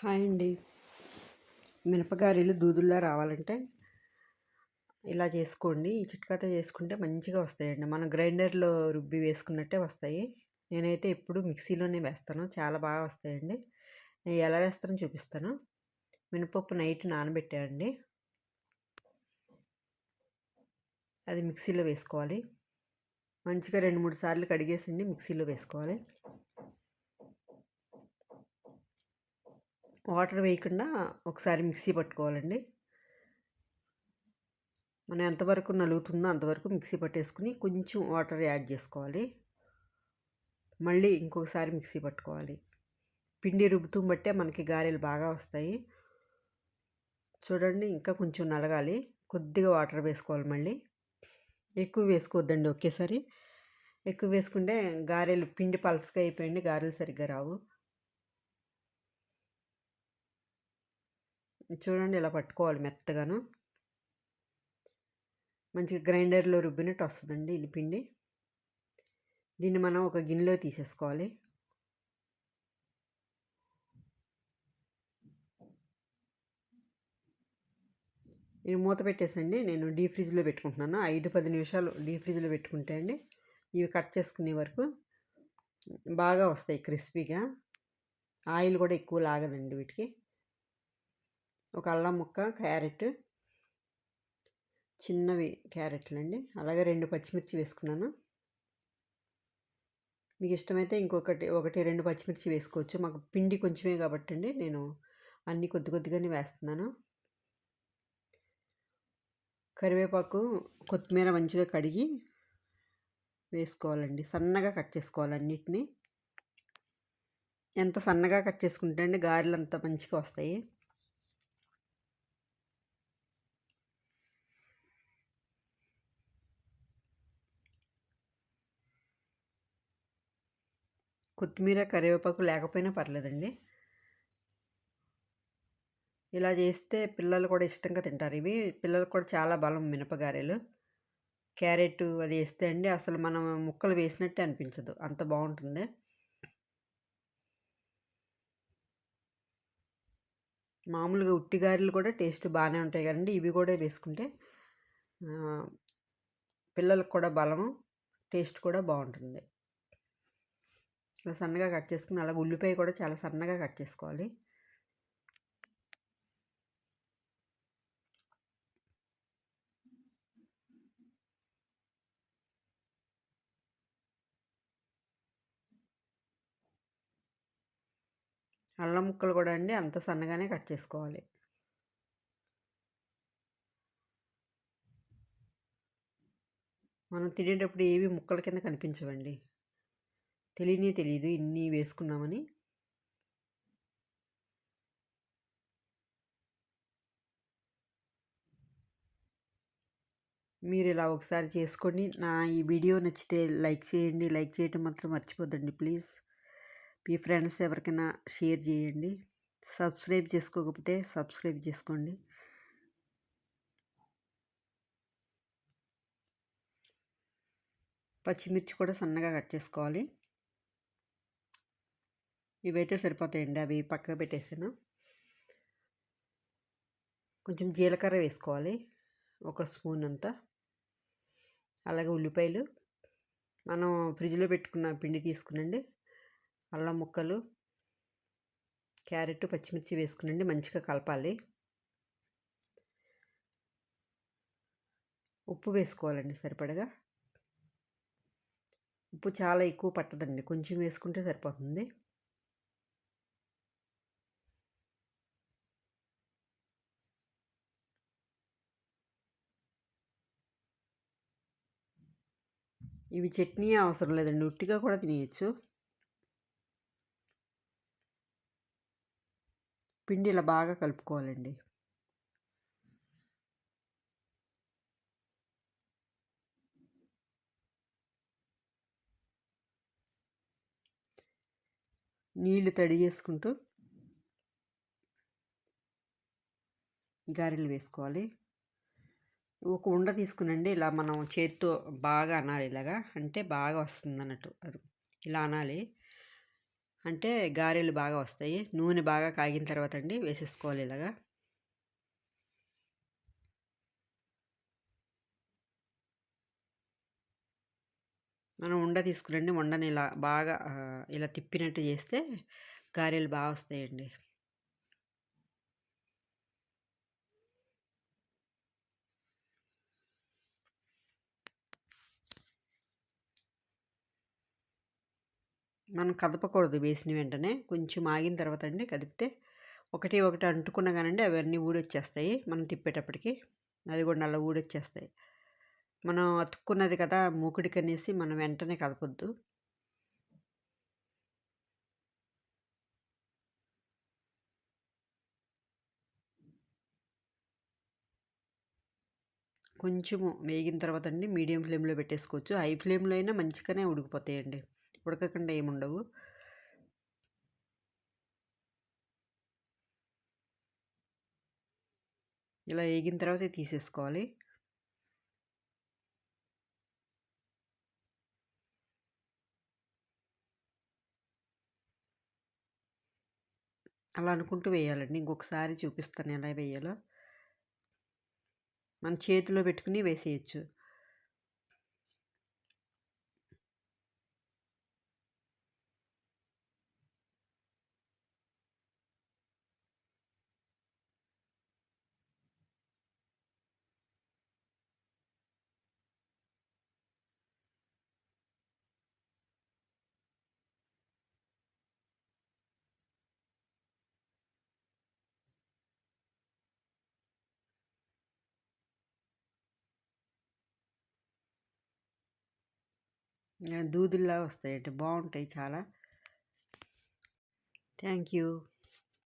Hi అండి. మినపగారెలు దూదుల్లా రావాలంటే ఇలా చేసుకోండి. ఈ చిట్కాతో చేసుకుంటే మంచిగా వస్తాయండి. మనం గ్రైండర్‌లో రుబ్బి వేసుకున్నట్టే వస్తాయి. నేనైతే ఎప్పుడు మిక్సీలోనే వేస్తాను. చాలా బాగా వస్తాయండి. నేను ఎలా వేస్తానో చూపిస్తాను. మినపప్పు నైట్ నానబెట్టా అండి. అది మిక్సీలో వేసుకోవాలి. మంచిగా 2, 3 సార్లు కడిగేసండి మిక్సీలో వేసుకోవాలి. వాటర్ వేయకుండా ఒకసారి మిక్సీ పట్టుకోవాలండి. మనం ఎంతవరకు నలుగుతుందో అంతవరకు మిక్సీ పట్టేసుకుని కొంచెం వాటర్ యాడ్ చేసుకోవాలి. మళ్ళీ ఇంకొకసారి మిక్సీ పట్టుకోవాలి. పిండి రుబ్బుతూ బట్టే మనకి గారెలు బాగా వస్తాయి. చూడండి, ఇంకా కొంచెం నలగాలి. కొద్దిగా వాటర్ వేసుకోవాలి మళ్ళీ. ఎక్కువ వేసుకోవద్దండి ఒకేసారి. ఎక్కువ వేసుకుంటే గారెలు పిండి పలసగా అయిపోయింది, గారెలు సరిగ్గా రావు. చూడండి, ఇలా పట్టుకోవాలి మెత్తగాను. మంచిగా గ్రైండర్లో రుబ్బినట్టు వస్తుందండి ఇది పిండి. దీన్ని మనం ఒక గిన్నెలో తీసేసుకోవాలి. ఇది మూత పెట్టేసండి నేను డీప్ ఫ్రిడ్జ్లో పెట్టుకుంటున్నాను. 5-10 నిమిషాలు డీప్ ఫ్రిడ్జ్లో పెట్టుకుంటే అండి ఇవి కట్ చేసుకునే వరకు బాగా వస్తాయి క్రిస్పీగా. ఆయిల్ కూడా ఎక్కువ లాగదండి వీటికి. ఒక అల్లం ముక్క, క్యారెట్, చిన్నవి క్యారెట్లు అండి, అలాగే 2 పచ్చిమిర్చి వేసుకున్నాను. మీకు ఇష్టమైతే ఒకటి 2 పచ్చిమిర్చి వేసుకోవచ్చు. మాకు పిండి కొంచెమే కాబట్టి అండి నేను అన్నీ కొద్ది కొద్దిగానే వేస్తున్నాను. కరివేపాకు, కొత్తిమీర మంచిగా కడిగి వేసుకోవాలండి. సన్నగా కట్ చేసుకోవాలి అన్నిటినీ. ఎంత సన్నగా కట్ చేసుకుంటే అండి గారెలు అంత మంచిగా వస్తాయి. కొత్తిమీర, కరివేపాకు లేకపోయినా పర్లేదండి. ఇలా చేస్తే పిల్లలు కూడా ఇష్టంగా తింటారు. ఇవి పిల్లలకు కూడా చాలా బలం మినపగారెలు. క్యారెట్ అది వేస్తే అండి అసలు మనం ముక్కలు వేసినట్టే అనిపించదు, అంత బాగుంటుంది. మామూలుగా ఉట్టి గారెలు కూడా టేస్ట్ బాగానే ఉంటాయి కదండి. ఇవి కూడా వేసుకుంటే పిల్లలకు కూడా బలము, టేస్ట్ కూడా బాగుంటుంది. ఇలా సన్నగా కట్ చేసుకుని, అలాగే ఉల్లిపాయ కూడా చాలా సన్నగా కట్ చేసుకోవాలి. అల్లం ముక్కలు కూడా అండి అంత సన్నగానే కట్ చేసుకోవాలి. మనం తినేటప్పుడు ఏవి ముక్కల కింద కనిపించవండి. తెలియదు ఇన్ని వేసుకున్నామని. మీరు ఇలా ఒకసారి చేసుకోండి. నా ఈ వీడియో నచ్చితే లైక్ చేయండి. లైక్ చేయటం మాత్రం మర్చిపోద్దండి ప్లీజ్. మీ ఫ్రెండ్స్ ఎవరికైనా షేర్ చేయండి. సబ్స్క్రైబ్ చేసుకోకపోతే సబ్స్క్రైబ్ చేసుకోండి. పచ్చిమిర్చి కూడా సన్నగా కట్ చేసుకోవాలి. ఇవైతే సరిపోతాయండి, అవి పక్కకు పెట్టేసాను. కొంచెం జీలకర్ర వేసుకోవాలి, 1 స్పూన్ అంతా. అలాగే ఉల్లిపాయలు, మనం ఫ్రిడ్జ్లో పెట్టుకున్న పిండి తీసుకునండి. అల్లం ముక్కలు, క్యారెట్, పచ్చిమిర్చి వేసుకునండి, మంచిగా కలపాలి. ఉప్పు వేసుకోవాలండి సరిపడగా. ఉప్పు చాలా ఎక్కువ పట్టదండి, కొంచెం వేసుకుంటే సరిపోతుంది. ఇవి చట్నీ అవసరం లేదండి, ఉట్టిగా కూడా తినేయచ్చు. పిండి ఇలా బాగా కలుపుకోవాలండి. నీళ్లు తడి చేసుకుంటూ గారెలు వేసుకోవాలి. ఒక ఉండ తీసుకునండి, ఇలా మనం చేతితో బాగా అనాలి. ఇలాగా అంటే బాగా వస్తుంది అన్నట్టు, అది ఇలా అనాలి. అంటే గారెలు బాగా వస్తాయి. నూనె బాగా కాగిన తర్వాత అండి వేసేసుకోవాలి ఇలాగా. మనం ఉండ తీసుకునండి ఉండని ఇలా బాగా ఇలా తిప్పినట్టు చేస్తే గారెలు బాగా వస్తాయండి. మనం కదపకూడదు వేసిన వెంటనే. కొంచెం ఆగిన తర్వాత అండి కదిపితే ఒకటి ఒకటి అంటుకున్నా కానండి అవన్నీ ఊడొచ్చేస్తాయి మనం తిప్పేటప్పటికి. అది కూడా నల్ల ఊడొచ్చేస్తాయి. మనం అతుక్కున్నది కదా మూకుడికనేసి మనం వెంటనే కదపొద్దు. కొంచెము వేగిన తర్వాత అండి మీడియం ఫ్లేమ్‌లో పెట్టేసుకోవచ్చు. హై ఫ్లేమ్‌లో అయినా మంచిగానే ఉడికిపోతాయండి. ఉడకకుండా ఏముండవు. ఇలా ఏగిన తర్వాతే తీసేసుకోవాలి. అలా అనుకుంటూ వేయాలండి. ఇంకొకసారి చూపిస్తాను ఎలా వేయాలో. మన చేతిలో పెట్టుకొని వేసేయొచ్చు. దూదుల్లా వస్తాయండి. బావుంటాయి చాలా. Thank you.